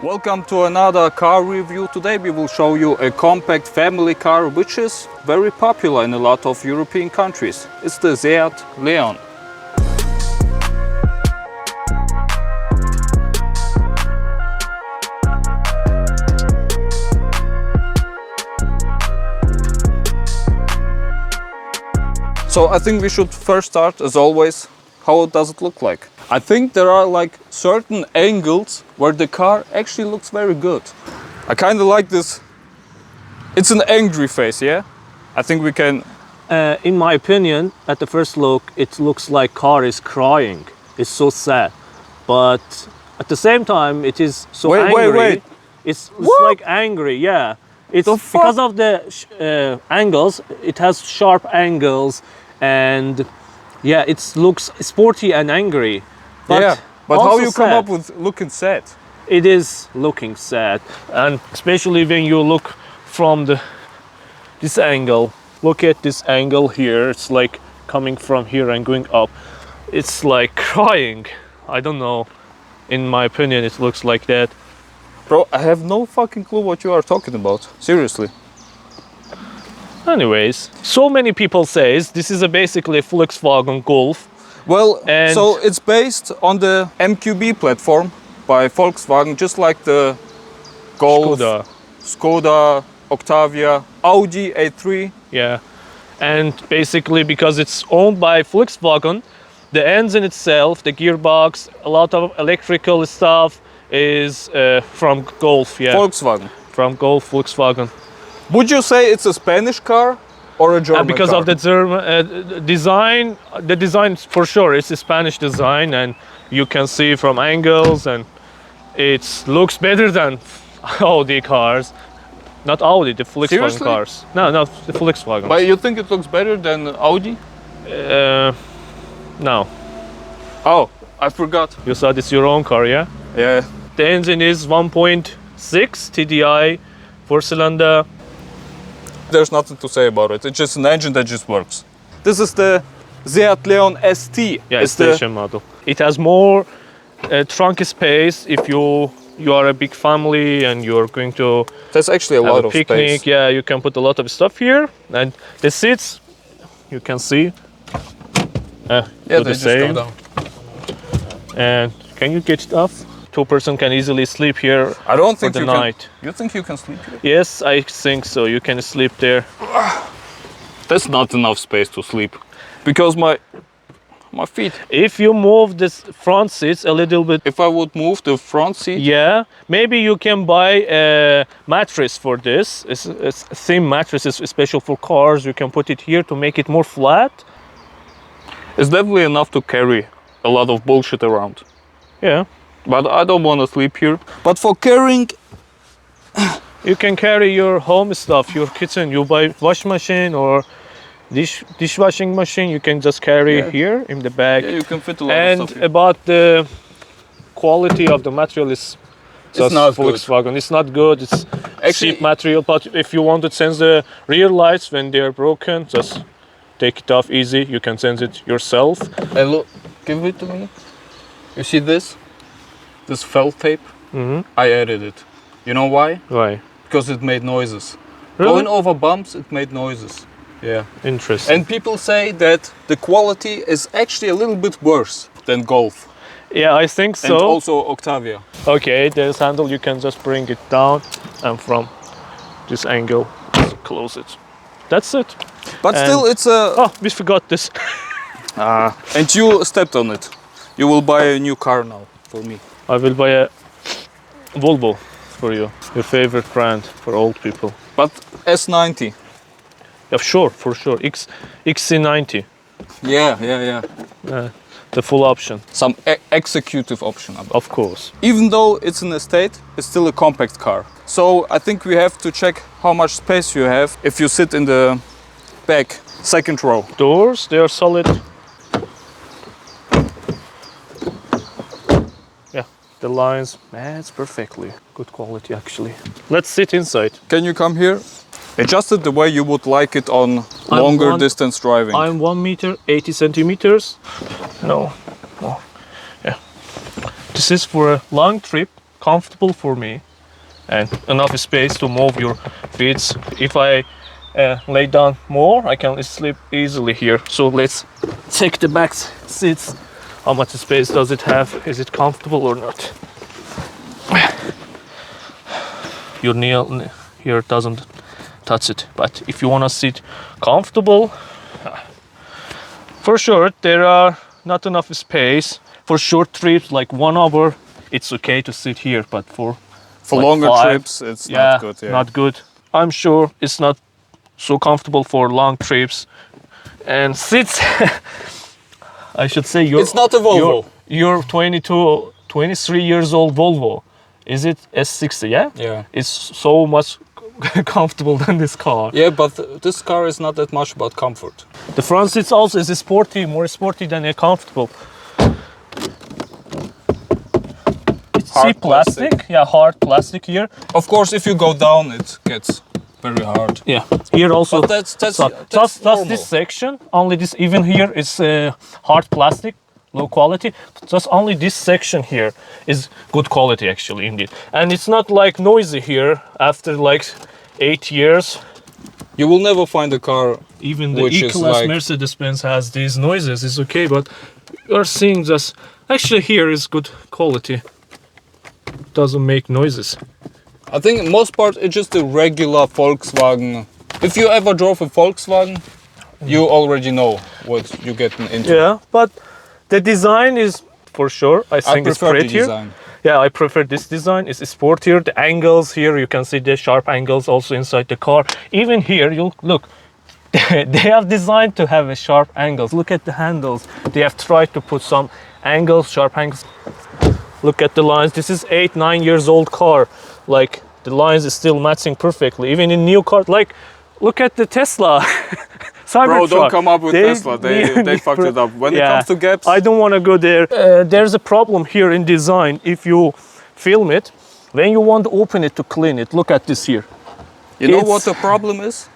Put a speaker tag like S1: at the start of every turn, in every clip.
S1: Welcome to another car review. Today we will show you a compact family car which is very popular in a lot of European countries. It's the Seat Leon. So I think we should first start, as always, how does it look like? I think there are like certain angles where the car actually looks very good. I kind of like this. It's an angry face, yeah? I think we can...
S2: In my opinion, at the first look, it looks like car is crying. It's so sad. But at the same time, it is so angry.
S1: Wait.
S2: It's like angry, yeah. It's because of the angles. It has sharp angles and yeah, it looks sporty and angry. But
S1: yeah, but how you come
S2: sad.
S1: up with looking sad?
S2: It is looking sad, and especially when you look from this angle. Look at this angle here. It's like coming from here and going up. It's like crying. I don't know. In my opinion, it looks like that.
S1: Bro, I have no fucking clue what you are talking about. Seriously.
S2: Anyways, so many people says this is basically a Volkswagen Golf.
S1: Well, so it's based on the MQB platform by Volkswagen, just like the Golf, Skoda, Octavia, Audi A3.
S2: Yeah, and basically because it's owned by Volkswagen, the engine itself, the gearbox, a lot of electrical stuff is from Golf. Yeah,
S1: Volkswagen.
S2: From Golf, Volkswagen.
S1: Would you say it's a Spanish car or a German
S2: because
S1: car?
S2: of the German design, the design for sure it's a Spanish design, and you can see from angles, and it looks better than Audi cars. Not Audi, the Volkswagen
S1: Seriously?
S2: cars. No, not the Volkswagen.
S1: But you think it looks better than Audi?
S2: No.
S1: Oh, I forgot.
S2: You said it's your own car, yeah?
S1: Yeah.
S2: The engine is 1.6 TDI, 4-cylinder.
S1: There's nothing to say about it. It's just an engine that just works. This is the Seat Leon ST.
S2: Yeah, it's station model. It has more trunk space if you are a big family and you're going to
S1: That's actually a lot of
S2: picnic.
S1: space.
S2: Yeah, you can put a lot of stuff here, and the seats you can see.
S1: Yeah,
S2: they
S1: they just go down.
S2: And can you get it off? Two-person can easily sleep here.
S1: I don't think
S2: for the
S1: you
S2: night.
S1: Can. You think you can sleep here?
S2: Yes, I think so. You can sleep there.
S1: That's not enough space to sleep, because my feet.
S2: If you move this front seats a little bit,
S1: If I would move the front seat.
S2: yeah, maybe you can buy a mattress for this. It's a thin mattress, it's special for cars. You can put it here to make it more flat.
S1: It's definitely enough to carry a lot of bullshit around.
S2: Yeah.
S1: But I don't want to sleep here. But for carrying...
S2: You can carry your home stuff, your kitchen. You buy wash machine or dishwashing machine. You can just carry here in the bag.
S1: Yeah, you can fit a lot
S2: and
S1: of stuff here.
S2: about the quality of the material is just
S1: not
S2: Volkswagen.
S1: good.
S2: It's not good. It's
S1: Actually,
S2: cheap material. But if you want to change the rear lights when they are broken, just take it off easy. You can change it yourself.
S1: Hey, look, give it to me. You see this? This felt tape? I added it. You know why?
S2: Why?
S1: Because it made noises.
S2: Really?
S1: Going over bumps, it made noises. Yeah.
S2: Interesting.
S1: And people say that the quality is actually a little bit worse than Golf.
S2: Yeah, I think so.
S1: And also Octavia.
S2: Okay, this handle you can just bring it down, and from this angle, just close it. That's it.
S1: But still, it's a...
S2: Oh, we forgot this.
S1: And you stepped on it. You will buy a new car now for me.
S2: I will buy a Volvo for you, your favorite brand for old people.
S1: But S90.
S2: Yeah, sure, for sure. XC90,
S1: Yeah.
S2: the full option.
S1: Some executive option about.
S2: Of course.
S1: Even though it's an estate, it's still a compact car. So I think we have to check how much space you have if you sit in the back, second row.
S2: Doors, they are solid. Yeah, the lines match perfectly. Good quality actually. Let's sit inside.
S1: Can you come here? Adjust it the way you would like it on longer distance driving.
S2: I'm 1 meter 80 centimeters. No. Yeah. This is for a long trip, comfortable for me and enough space to move your feet. If I lay down more, I can sleep easily here. So let's check the back seats. How much space does it have? Is it comfortable or not? Your knee here doesn't touch it, but if you want to sit comfortable, for sure there are not enough space for short trips like 1 hour. It's okay to sit here, but for like
S1: longer
S2: 5,
S1: trips, it's not good. Yeah.
S2: Not good. I'm sure it's not so comfortable for long trips. And seats, I should say,
S1: It's not a Volvo.
S2: Your 23 years old Volvo. Is it S60? Yeah.
S1: Yeah.
S2: It's so much comfortable than this car.
S1: Yeah, but this car is not that much about comfort.
S2: The front seats also is sporty, more sporty than comfortable.
S1: Hard
S2: plastic. Yeah, hard plastic here.
S1: Of course, if you go down, it gets very hard.
S2: Yeah, here also.
S1: But that's
S2: just
S1: normal.
S2: this section, only this. Even here is hard plastic, low quality. Just only this section here is good quality, actually, indeed. And it's not like noisy here after like 8 years.
S1: You will never find a car.
S2: Even the
S1: which
S2: E-Class
S1: is like...
S2: Mercedes-Benz has these noises. It's okay, but you're seeing just actually here is good quality. Doesn't make noises.
S1: I think in most part it's just a regular Volkswagen. If you ever drove a Volkswagen, you already know what you're getting into.
S2: Yeah, but the design is for sure. I think it's
S1: prefer the
S2: prettier.
S1: design.
S2: Yeah, I prefer this design. It's sportier. The angles here, you can see the sharp angles also inside the car. Even here, you look. They have designed to have a sharp angles. Look at the handles. They have tried to put some angles, sharp angles. Look at the lines. This is 8-9 years old car. Like the lines is still matching perfectly. Even in new cars, like look at the Tesla.
S1: Bro, don't come up with Tesla. They fucked it up. When it comes to gaps,
S2: I don't want to go there. There's a problem here in design. If you film it, when you want to open it to clean it, look at this here.
S1: You know what the problem is?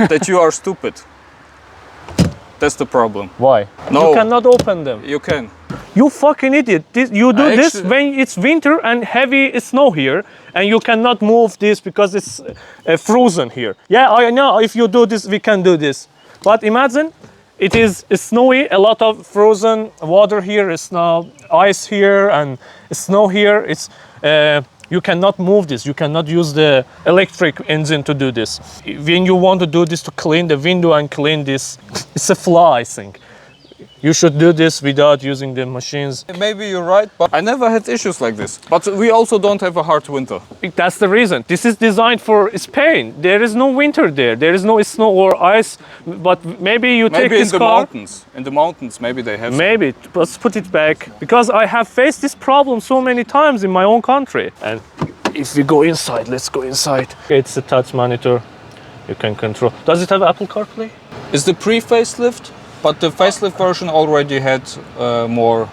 S1: That you are stupid. That's the problem.
S2: Why?
S1: No.
S2: You cannot open them.
S1: You can.
S2: You fucking idiot. You do this
S1: Actually,
S2: when it's winter and heavy snow here, and you cannot move this because it's frozen here. Yeah, I know. If you do this, we can do this. But imagine it is snowy, a lot of frozen water here, it's now ice here and snow here. It's you cannot move this. You cannot use the electric engine to do this. When you want to do this to clean the window and clean this, it's a flaw, I think. You should do this without using the machines.
S1: Maybe you're right, but I never had issues like this. But we also don't have a hard winter.
S2: That's the reason. This is designed for Spain. There is no winter there. There is no snow or ice. But maybe you take this car.
S1: Mountains. In the mountains, maybe they have.
S2: Maybe. Let's put it back. Because I have faced this problem so many times in my own country. And if we go inside, let's go inside. It's a touch monitor. You can control. Does it have Apple CarPlay?
S1: Is the pre-facelift? But the facelift version already had more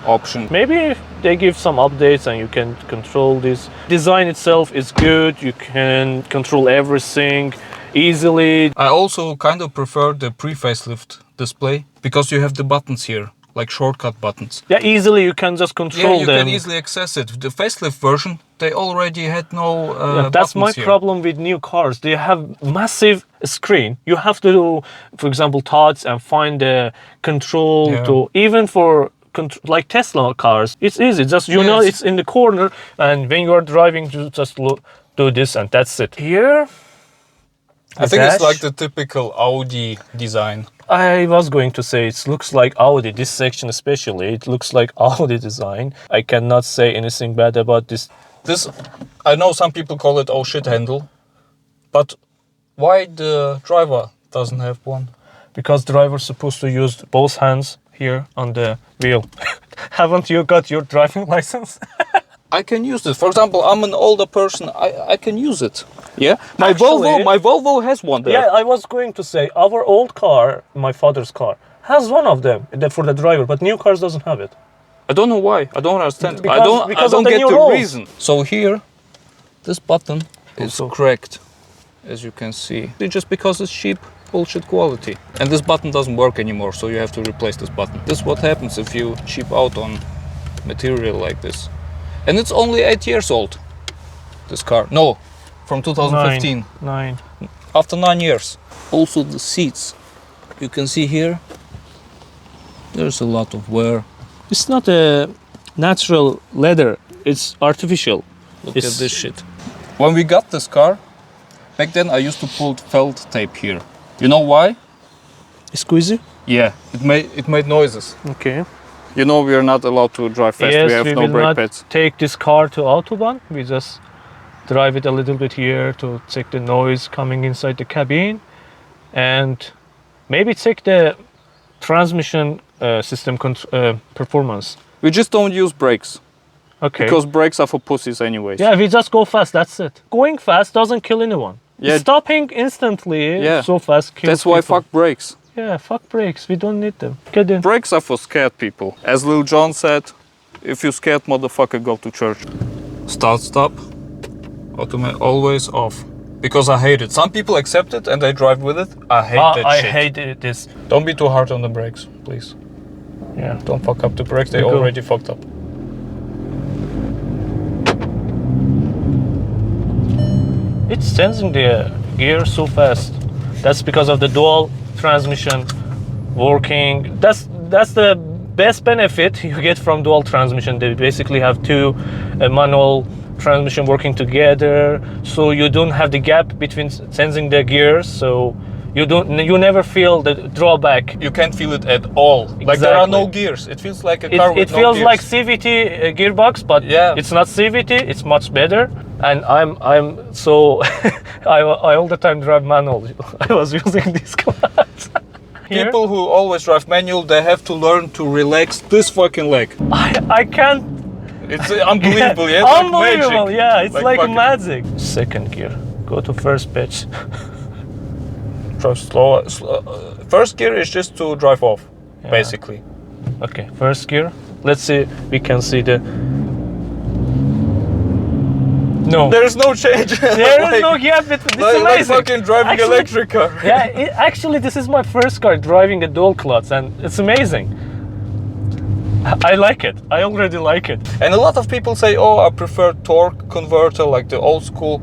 S1: options.
S2: Maybe they give some updates and you can control this. Design itself is good. You can control everything easily.
S1: I also kind of prefer the pre-facelift display because you have the buttons here, like shortcut buttons.
S2: Yeah, easily you can just control them.
S1: Yeah, you can easily access it. The facelift version, they already had no
S2: that's my
S1: here.
S2: problem with new cars. They have massive screen. You have to do, for example, touch and find the control to even for like Tesla cars. It's easy. Just you know it's in the corner, and when you are driving, you just do this, and that's it. Here,
S1: I think it's like the typical Audi design.
S2: I was going to say it looks like Audi. This section especially, it looks like Audi design. I cannot say anything bad about this.
S1: This, I know some people call it oh shit handle, but why the driver doesn't have one?
S2: Because driver's supposed to use both hands here on the wheel. Haven't you got your driving license?
S1: I can use it. For example, I'm an older person. I can use it. Yeah. My Volvo has one there.
S2: Yeah, I was going to say our old car, my father's car, has one of them for the driver, but new cars doesn't have it.
S1: I don't know why. I don't understand.
S2: Because
S1: I don't
S2: get
S1: the
S2: rules.
S1: reason. So here, this button is cracked, as you can see. It's just because it's cheap bullshit quality. And this button doesn't work anymore, so you have to replace this button. This is what happens if you cheap out on material like this. And it's only 8 years old, this car. No, from 2015.
S2: Nine.
S1: After 9 years. Also the seats. You can see here, there's a lot of wear.
S2: It's not a natural leather, it's artificial.
S1: Look at this shit. When we got this car, back then I used to pull felt tape here. You know why?
S2: Squeezy?
S1: Yeah, it made noises.
S2: Okay.
S1: You know we are not allowed to drive fast.
S2: Yes,
S1: we have no
S2: will
S1: brake
S2: not
S1: pads.
S2: take this car to Autobahn. We just drive it a little bit here to check the noise coming inside the cabin, and maybe check the transmission system performance.
S1: We just don't use brakes.
S2: Okay.
S1: Because brakes are for pussies anyways.
S2: Yeah, we just go fast, that's it. Going fast doesn't kill anyone.
S1: Yeah.
S2: Stopping instantly
S1: Yeah.
S2: so fast kills
S1: That's why
S2: people.
S1: fuck brakes.
S2: Yeah, fuck brakes. We don't need them. Get in.
S1: Brakes are for scared people. As Lil Jon said, if you scared motherfucker, go to church. Start, stop. Automatic, always off. Because I hate it. Some people accept it and they drive with it. I hate that
S2: I
S1: shit.
S2: hate this.
S1: Don't be too hard on the brakes, please.
S2: Yeah.
S1: Don't fuck up the brakes, they
S2: Cool.
S1: already fucked up.
S2: It's sensing the gear so fast. That's because of the dual transmission working. That's the best benefit you get from dual transmission. They basically have two manual transmission working together, so you don't have the gap between sensing the gears. So you never feel the drawback.
S1: You can't feel it at all. Like there are no gears. It feels like a car with
S2: It
S1: no
S2: feels
S1: gears.
S2: like CVT gearbox, but
S1: Yeah.
S2: it's not CVT. It's much better. And I'm so I all the time drive manual. I was using this class.
S1: People who always drive manual, they have to learn to relax this fucking leg.
S2: I can't.
S1: It's unbelievable, yeah? It's like
S2: Unbelievable,
S1: magic.
S2: yeah. It's like
S1: fucking-
S2: magic. Second gear. Go to first pitch.
S1: Drive slow. First gear is just to drive off,
S2: Yeah.
S1: basically.
S2: Okay, first gear. Let's see. We can see the. No.
S1: There is no change.
S2: There is no gap. It's
S1: like
S2: amazing.
S1: fucking driving
S2: Actually-
S1: electric car.
S2: Yeah, actually, this is my first car driving a dual clutch, and it's amazing. I like it. I already like it.
S1: And a lot of people say, oh, I prefer torque converter, like the old school.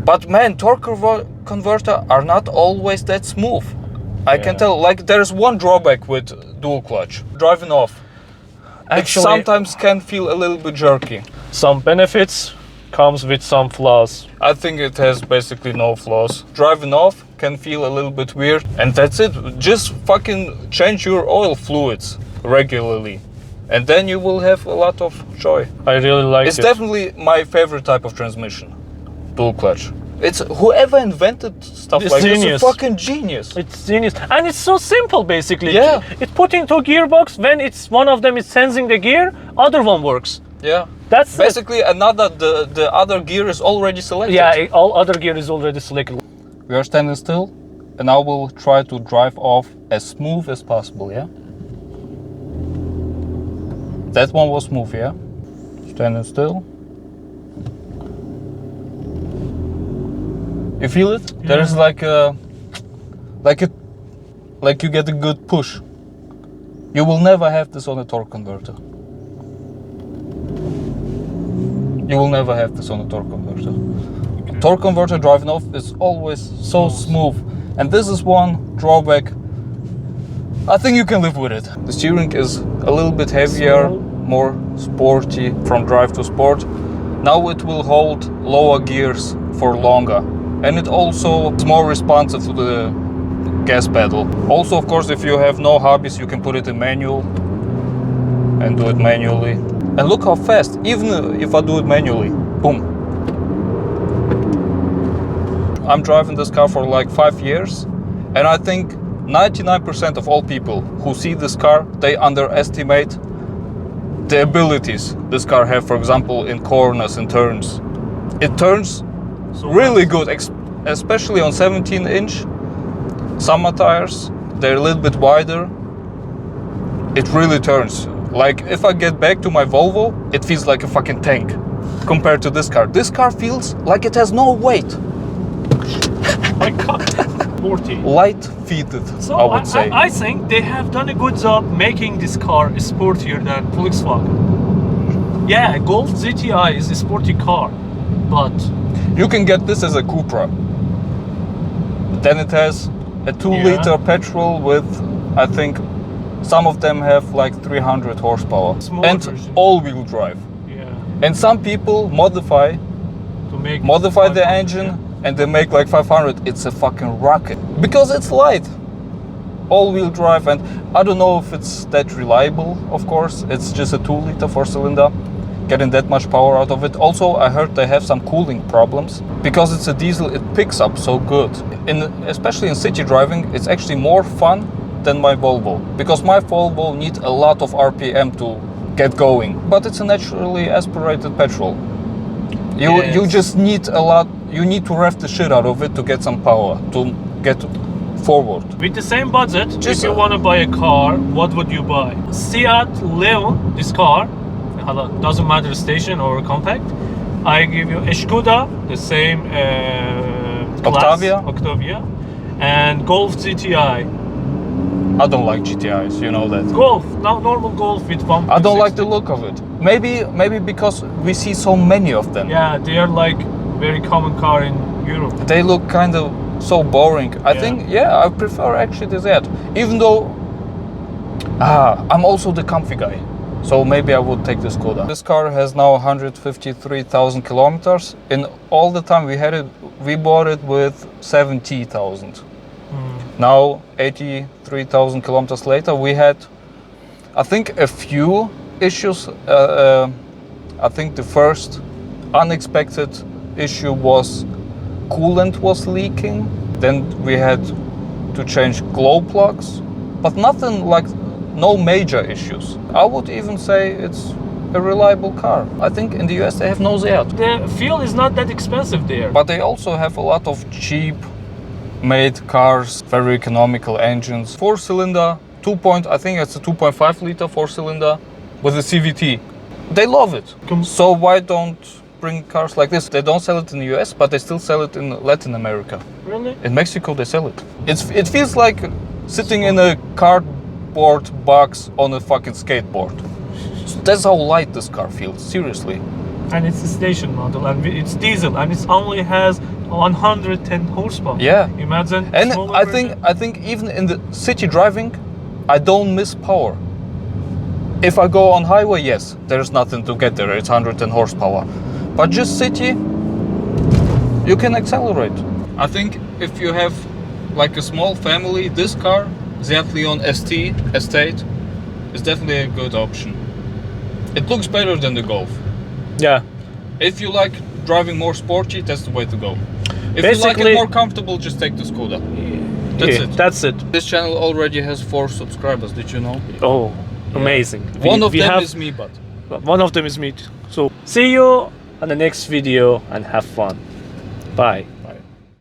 S1: But man, torque converter are not always that smooth. I can tell, like there's one drawback with dual clutch. Driving off.
S2: Actually,
S1: it sometimes can feel a little bit jerky.
S2: some benefits comes with some flaws.
S1: I think it has basically no flaws. Driving off can feel a little bit weird, and that's it. Just fucking change your oil fluids regularly, and then you will have a lot of joy.
S2: I really like
S1: It's
S2: it.
S1: definitely my favorite type of transmission, dual clutch. It's whoever invented stuff
S2: It's
S1: like this
S2: genius.
S1: is a fucking genius.
S2: It's genius, and it's so simple basically.
S1: Yeah.
S2: It's put into a gearbox. When it's one of them is sensing the gear, other one works.
S1: Yeah.
S2: That's it.
S1: Basically, the other gear is already selected.
S2: Yeah, all other gear is already selected.
S1: We are standing still, and I will try to drive off as smooth as possible, yeah? That one was smooth, yeah? Standing still. You feel it?
S2: Yeah.
S1: There's like you get a good push. You will never have this on a torque converter. You will never have this on a torque converter. Torque converter driving off is always so smooth, and this is one drawback. I think you can live with it. The steering is a little bit heavier, more sporty from drive to sport. Now it will hold lower gears for longer, and it also is more responsive to the gas pedal. Also, of course, if you have no hobbies, you can put it in manual and do it manually. And look how fast, even if I do it manually, boom. I'm driving this car for like 5 years, and I think 99% of all people who see this car, they underestimate the abilities this car have, for example, in corners and turns. It turns really good, especially on 17-inch summer tires. They're a little bit wider. It really turns. Like if I get back to my Volvo, it feels like a fucking tank compared to this car. This car feels like it has no weight.
S2: My God, Sporty.
S1: Light-feeted,
S2: So
S1: I would say.
S2: I think they have done a good job making this car sportier than Volkswagen. Yeah, Golf GTI is a sporty car, but
S1: You can get this as a Cupra. Then it has a 2-liter petrol with, I think, some of them have like 300 horsepower.
S2: Smaller
S1: And
S2: version.
S1: all-wheel drive.
S2: yeah,
S1: And some people modify
S2: to make
S1: the
S2: 500,
S1: engine and they make like 500. It's a fucking rocket. Because it's light. All-wheel drive, and I don't know if it's that reliable, of course. It's just a 2-liter 4-cylinder. Getting that much power out of it. Also, I heard they have some cooling problems. Because it's a diesel, it picks up so good. Especially in city driving, it's actually more fun than my Volvo. Because my Volvo needs a lot of RPM to get going. But it's a naturally aspirated petrol. You just need a lot, you need to rev the shit out of it to get some power, to get forward.
S2: With the same budget,
S1: Just
S2: if you want to buy a car, what would you buy? Seat Leon, this car, doesn't matter station or compact. I give you a Skoda, the same class, Octavia, and Golf GTI.
S1: I don't like GTIs, you know that.
S2: Golf, normal Golf with 1.6.
S1: I don't like the look of it. Maybe because we see so many of them.
S2: Yeah, they are like very common car in Europe.
S1: They look kind of so boring. I think, I prefer actually the Z. Even though I'm also the comfy guy. So maybe I would take the Skoda. This car has now 153,000 kilometers. In all the time we had it, we bought it with 70,000. Now 83,000 kilometers later, we had, I think, a few issues. I think the first unexpected issue was coolant was leaking. Then we had to change glow plugs, but nothing like, no major issues. I would even say it's a reliable car. I think in the US they have no Seat.
S2: The fuel is not that expensive there.
S1: But they also have a lot of cheap made cars, very economical engines. 4-cylinder, I think it's a 2.5 liter 4-cylinder with a CVT. They love it. So why don't bring cars like this? They don't sell it in the US, but they still sell it in Latin America.
S2: Really?
S1: In Mexico they sell it. It feels like sitting in a cardboard box on a fucking skateboard. So that's how light this car feels, seriously.
S2: And it's a station model, and it's diesel, and it only has 110 horsepower.
S1: Yeah.
S2: Imagine.
S1: And
S2: smaller
S1: I
S2: version.
S1: think even in the city driving, I don't miss power. If I go on highway, yes, there's nothing to get there. It's 110 horsepower. But just city, you can accelerate. I think if you have like a small family, this car, Seat Leon ST Estate, is definitely a good option. It looks better than the Golf.
S2: Yeah.
S1: If you like driving more sporty, that's the way to go. If you like
S2: Basically-
S1: it more comfortable, just take the Skoda. That's it.
S2: That's it.
S1: This channel already has 4 subscribers, did you know?
S2: Oh, amazing.
S1: One of them
S2: have,
S1: is me, but...
S2: One of them is me. So see you on the next video and have fun. Bye.